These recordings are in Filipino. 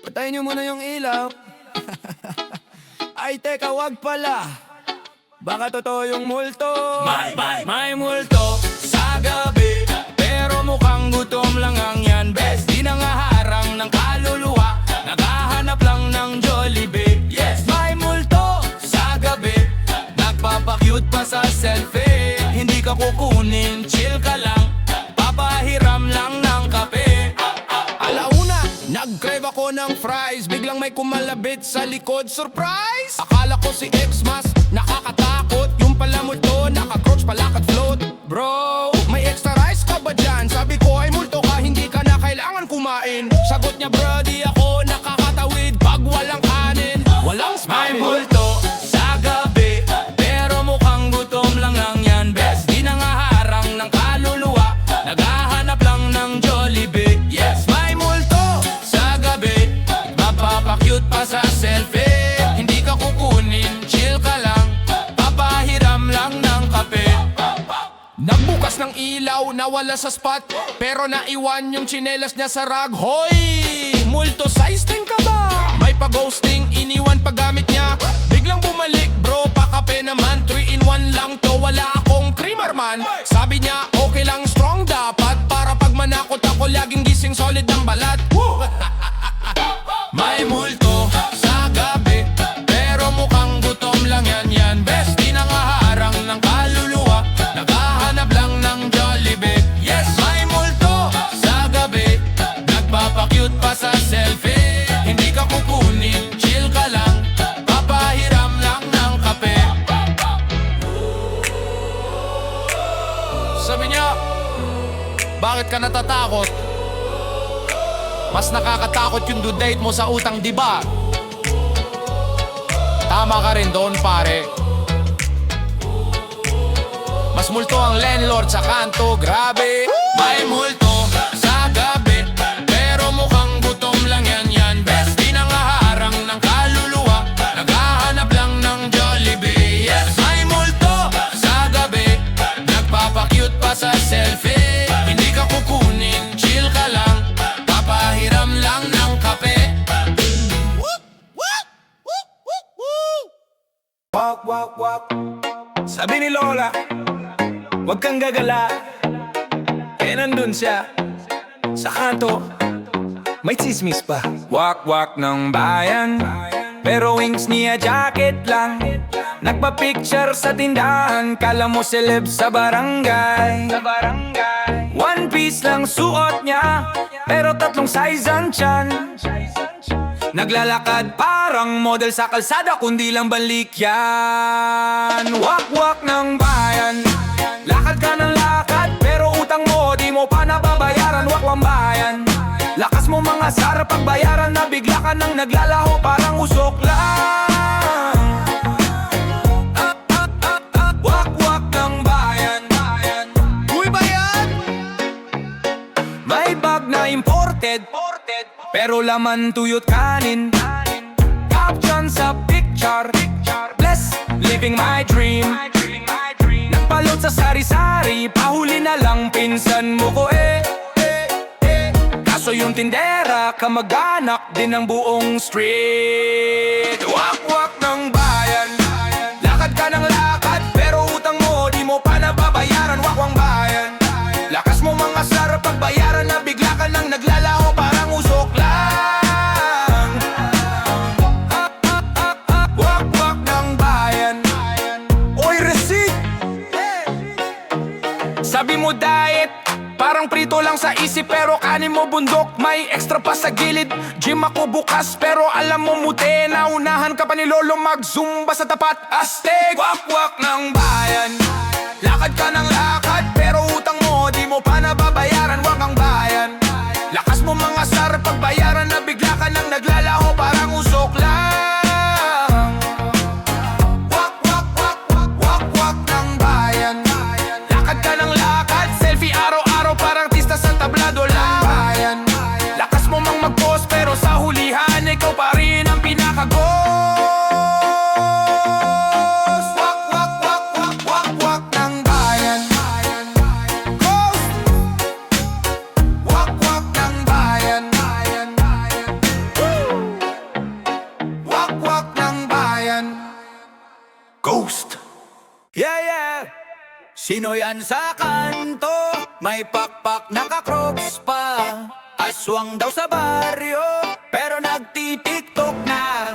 Patayin niyo muna yung ilaw. Ay teka, wag pala. Baka totoo yung multo. May multo sa gabi, pero mukhang gutom lang ang yan. Bes, di nangaharang ng kaluluwa, naghahanap lang ng Jollibee. Yes, may multo sa gabi, nagpapakyut pa sa selfie. Hindi ka kukunin, chill ka lang, papahiram lang ng kape. Alauna, nag-crave ako ng fries, biglang may kumalabit sa likod, surprise! Akala ko si Xmas, nakakatakot, yung pala multo, naka-crouch palakad float. Bro, may extra rice ka ba dyan? Sabi ko ay multo ka, hindi ka na kailangan kumain. Sagot niya, bro, di ako nakakatawid pag walang kanin, walang spam. May multo sa gabi, pero mukhang gutom lang ang yan. Bes, di nangaharang ng kaluluwa, naghahanap lang ng Jollibee. Yes, may multo sa gabi, mapapakyut pa sa selfie. Hindi ka kukunin, chill ka lang, papahiram lang ng kape. Nagbukas ng ilaw, nawala sa spot, pero naiwan yung tsinelas niya sa rag. Hoy! Multo size din ka ba? May pa-ghosting, iniwan paggamit niya. Biglang bumalik, bro, pakape naman. 3-in-1 lang to, wala akong creamer man. Sabi niya, okay lang, strong dapat, para pag manakot ako, laging gising solid ng balat. May multo sa gabi, pero mukhang gutom lang yan. Best, di nangaharang ng kaluluwa, naghahanap lang ng Jollibee. Yes, may multo sa gabi, nagpapakyut pa sa selfie. Hindi ka kukunin, chill ka lang, papahiram lang ng kape. Sabi niya, bakit ka natatakot? Mas nakakatakot yung due date mo sa utang, diba? Tama ka rin doon, pare. Mas multo ang landlord sa kanto, grabe. May multo sa gabi, pero mukhang gutom lang yan. Best, di nangaharang ng kaluluwa, naghahanap lang ng Jollibee. Yes, may multo sa gabi, nagpapakyut pa sa selfie. Hindi ka kukunin, chill ka lang, papahiram lang ng kape. Walk, walk, walk. Sabi ni Lola, wag kang gagala. Eh nandun siya sa kanto, may tsismis pa. Walk, walk ng bayan, pero wings niya jacket lang. Nagpa-picture sa tindahan, kala mo celeb sa barangay. One piece lang suot niya, pero tatlong size ang tiyan. Naglalakad parang model sa kalsada, kundi lang balik yan. Wak-wak ng bayan, lakad ka ng lakad, pero utang mo di mo pa nababayaran. Wakwang bayan, lakas mo mga sara pagbayaran, na bigla ka nang naglalaho parang usok lang. Wak-wak ng bayan. Uy, bayan! May bag na imported, pero laman tuyot kanin. Caption sa picture, bless, living my dream. Nagpalot sa sari-sari, pahuli na lang pinsan mo ko Kaso yung tindera, kamag-anak din ng buong street. Wak-wak ng bayan, lakad ka ng lakad, pero utang mo di mo pa nababayaran. Wakwang bayan, lakas mo mga sarap pagbayaran, na bigla ka lang naglalaho parang usok lang. Wak-wak ng bayan. Oy, receipt! Sabi mo diet, parang prito lang sa isip, pero kanin mo bundok, may extra pa sa gilid. Gym ako bukas, pero alam mo muti, naunahan ka pa ni Lolo mag-zumba sa tapat. Astig! Wak-wak ng bayan, lakad ka ng lakad, pero utang mo di mo pa nababayaran. Wakang bayan, lakas mo mga sarap pagbayaran, na bigla ka nang naglalaho parang usok lang. Wak-wak ng bayan, lakad ka ng lakad, selfie araw-araw parang artista sa tablado lang. Bayan, lakas mo mang mag-post, pero sa hulihan ikaw pa rin ang pinakagos. Wak ng bayan. Sino yan sa kanto? May pakpak naka-crocs pa. Aswang daw sa baryo, pero nagtitiktok na.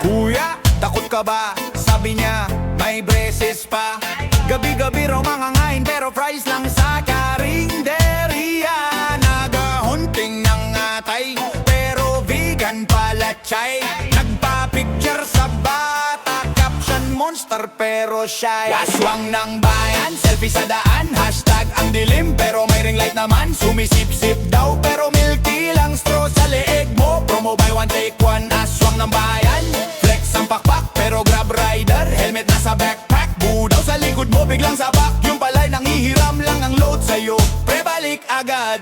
Kuya, takot ka ba? Sabi niya, may braces pa. Gabi-gabi raw mangangain, pero fries lang sa karinderya. Nagahunting ng atay, pero vegan pala chay. Nagpa-picture sa bata, caption monster pero shy. Aswang ng bayan, selfie sa daan. Hashtag ang dilim, pero may ring light naman. Sumisip-sip daw, pero milky lang. Straw sa leeg mo, promo buy one take one. Aswang ng bayan, flex ang pakpak, pero grab rider. Helmet nasa backpack, budaw sa likod mo, biglang sabak. Yung pala'y nangihiram lang ang load sa'yo, pre-balik agad.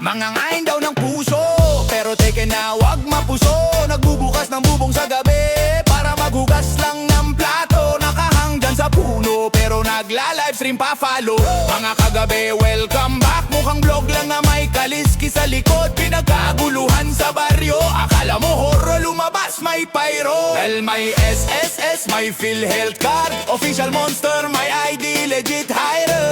Mangangain daw ng puso, pero teke na wag mapuso. Nagbubukas ng bubong sa gabi, para maghugas lang ng plato. Nakahang dyan sa puno, pero nagla-livestream pa follow. Mga kagabi, welcome back. Mukhang vlog lang na may kaliski sa likod. Pinagkaguluhan sa baryo, akala mo horror, lumabas may pyro. Well, may SSS, may PhilHealth card. Official monster, may ID, legit hider.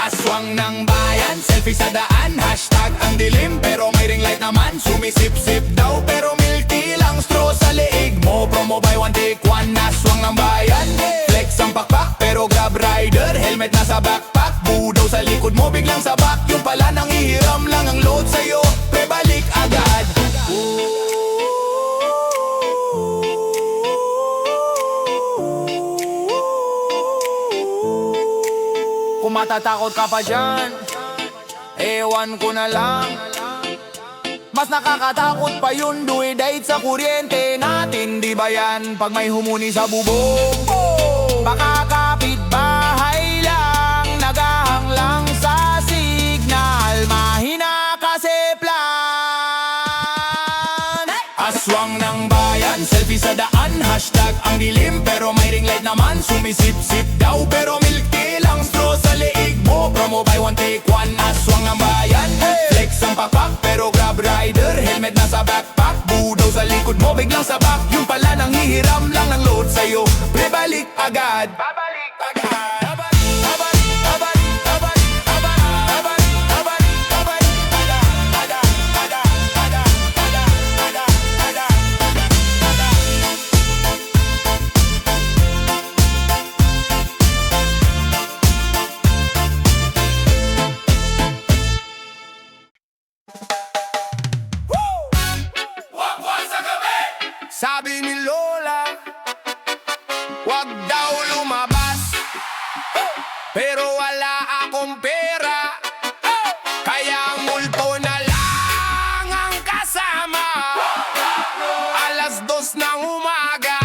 Aswang ng bayan, selfie sa daan. Hashtag ang dilim, pero may ring light naman. Sumisip-sip daw, pero milky lang. Straw sa leeg mo, promo buy one take one. Aswang ng bayan, flex ang pakpak, pero grab rider. Helmet nasa backpack, budaw sa likod mo, biglang sabak. Yung pala nangihiram lang ang load sa'yo, pre-balik agad. Kung matatakot ka pa dyan, ewan ko na lang. Mas nakakatakot pa yun, duwi-date sa kuryente natin. Di ba yan, pag may humuni sa bubong? Baka kapitbahay lang, nagahang lang sa signal. Mahina kasi plan. Aswang ng bayan, selfie sa daan. Hashtag ang dilim, pero may ring light naman. Sumisip-sip daw, pero milky lang. Straw sa leeg mo, promo buy one take one. Aswang ng bayan, flex ang pakpak, pero grab rider. Helmet nasa backpack, budaw sa likod mo, biglang sabak. Yung pala nangihiram lang ng load sa'yo, pre-balik agad. Babalik agad. Sabi ni Lola, wag daw lumabas, pero wala akong pera, kaya multo na lang ang kasama. 2:00 ng umaga.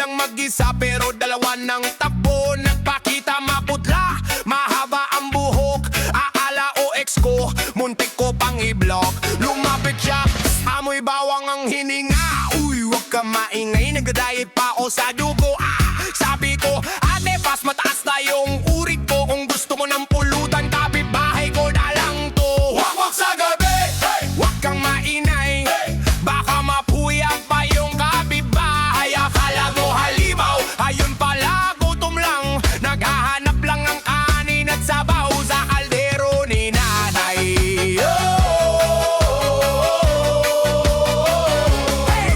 Mag-isa pero dalawa ng takbo. Nagpakita maputla, mahaba ang buhok. Aala o ex ko, muntik ko pang i-block. Lumapit siya, amoy bawang ang hininga. Uy, wag ka maingay, nagda-diet pa ako sa dugo. Sabi ko, ate, pas mataas na yung urit ko. Kung gusto mo ng pulutan, kapitbahay ko na lang to. Wak-wak sa gabi, wag kang mainay, baka mapuyat pa yung kapitbahay. Akala mo halimaw, ayun pala gutom lang. Naghahanap lang ang kanin at sabaw sa kaldero ni nanay.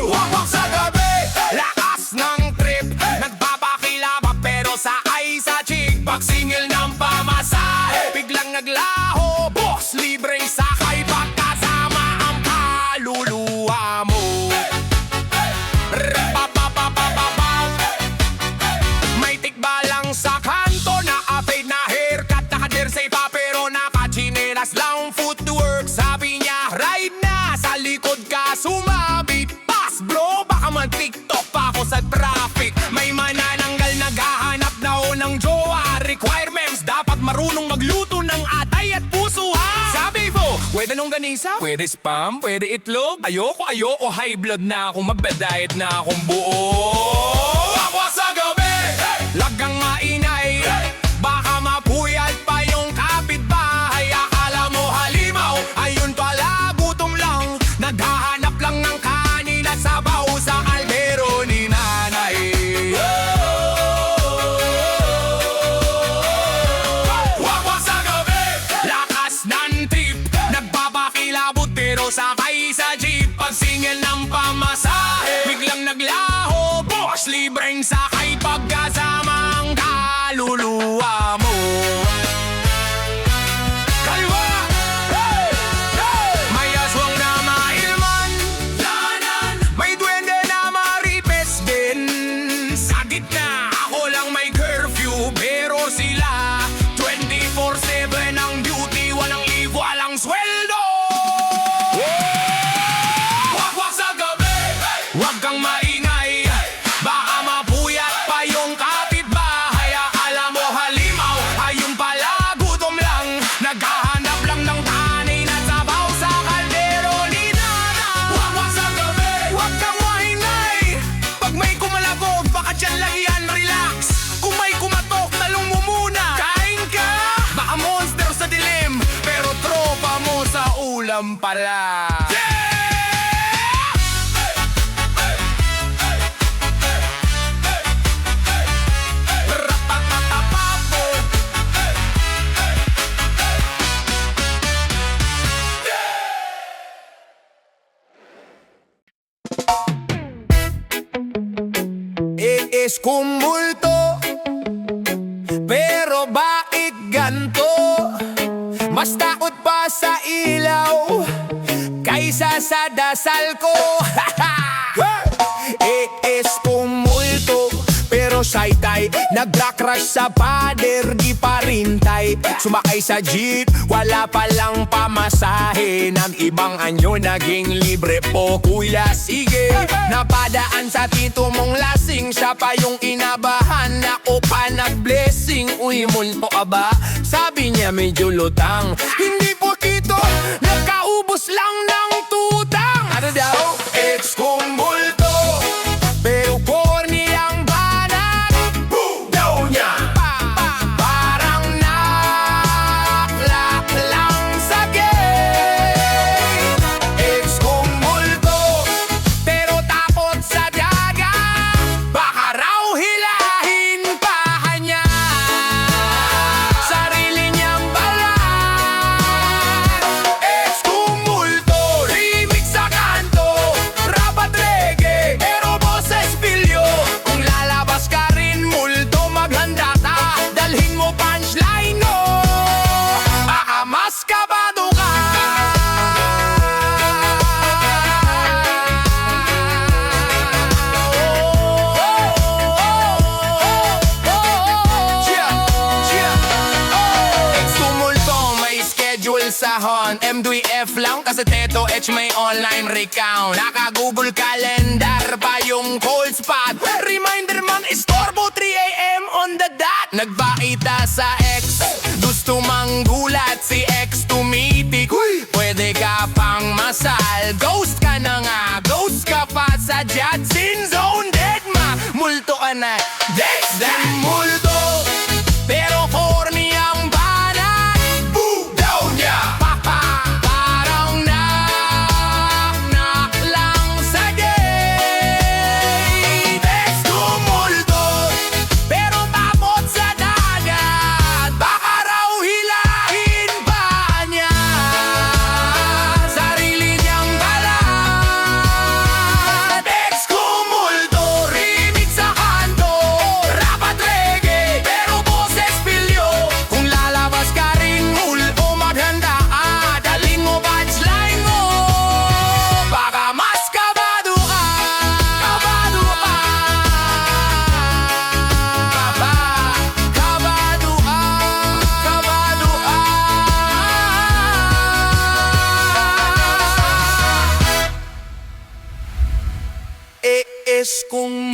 Wak-wak sa gabi, lakas ng trip. Nagpapakilaba pero sa ay sa chick. Pag singil ng pamasahe, biglang naglaho. Boss, libreng sakay pagkasama ang kaluluwa mo. May tikba lang sa kanto, na-fade na haircut. Naka-jersey pa pero naka-chinelas lang. Footwork, sabi niya, ride na. Sa likod ka sumabit. Pass bro, baka man-tiktok pa ako sa traffic. May manananggal, naghahanap na o ng jowa. Requirements, dapat marunong magluto ng atay at puso. longganisa? Pwede spam, pwede itlog. Ayoko, high blood na ako. Magda-diet na akong buo. Ako sa gabi, lagang maingay, baka mapuyat pa yung kapitbahay. Akala mo halimaw, ayun pala gutom lang. Naghahanap lang ng kanin at sabaw sa kaldero ni nanay. Ako sa gabi, lakas ng trip, nagbabakilabot pero sakay sa jeep. Pagsingil ng pamasahe, biglang naglaho, bukas libreng sakay pagkasama ang kaluluwa mo. Kaliwa! Hey! Hey! May aswang na mailman, lanan. May duwende na maripes din. Sa gitna, ako lang may curfew, pero sila 24/7 ang duty, walang libo, walang sweldo. Wakwak sa gabi, wag kang maingay, baka mapuyat pa yung kapitbahay. Akala mo halimaw, ayun pala gutom lang. Naghahanap lang ng kanin at sabaw sa kaldero ni nanay. Wakwak sa gabi, wag kang maingay, pag may kumalabog, baka dyan lang yan relax. Kung may kumatok, talong mo muna. Kain ka, baka monster sa dilim, pero tropa mo sa ulam pala. Iis kumulto, pero bakit ganto? Mas takot pa sa ilaw kaysa sa dasal ko. Iis kumulto, pero saytay, nagkrakrush sa pader, di pa rintay. Sumakay sa jeep, wala palang pamasahe. Ng ibang anyo naging libre po, kuya sige. Napadaan sa tito mong lasing, siya pa yung inabahan. Ako pa nag-blessing, uy multo aba. Sabi niya medyo lutang, hindi po kito, nagkaubos lang ng tutang. Ano daw? It's kumulto, pero corny ang banat. Boom! Daw niya parang naklak lang sa gate. It's kumulto, pero takot sa dagat, baka raw hilahin pa niya sarili niyang balat. It's kumulto, remix sa kanto, rap at reggae, pero boses pilyo. Kung lalabas ka rin multo, maghanda ka, dalhin mo punchline mo, baka mas kabado ka. Ex-tumulto, may schedule sa hon, M2F lang kasi Teto H may online recount. Naka-Google Calendar pa yung cold spot, reminder man istorbo 3 AM on the dot. Nagbaita sa ex, gusto manggulat si ex tumitik. Pwede ka pang masal, ghost ka na nga, ghost ka pa sa jet sin zone. Dead ma, multo ka na, that's that multo, pero corny ang banat. Boom! Daw niya parang knock lang sa gate. Ex tumulto, pero takot sa dagat, baka raw hilahin pa niya sarili niyang balat. Ex kumulto, remix sa kanto, rap at reggae, pero boses pilyo. Kung lalabas ka rin multo, maghanda ka, dalhin mo punchline mo, baka mas kabado ka. Kabado ka. Kabado ka. Kabado ka. Iis kung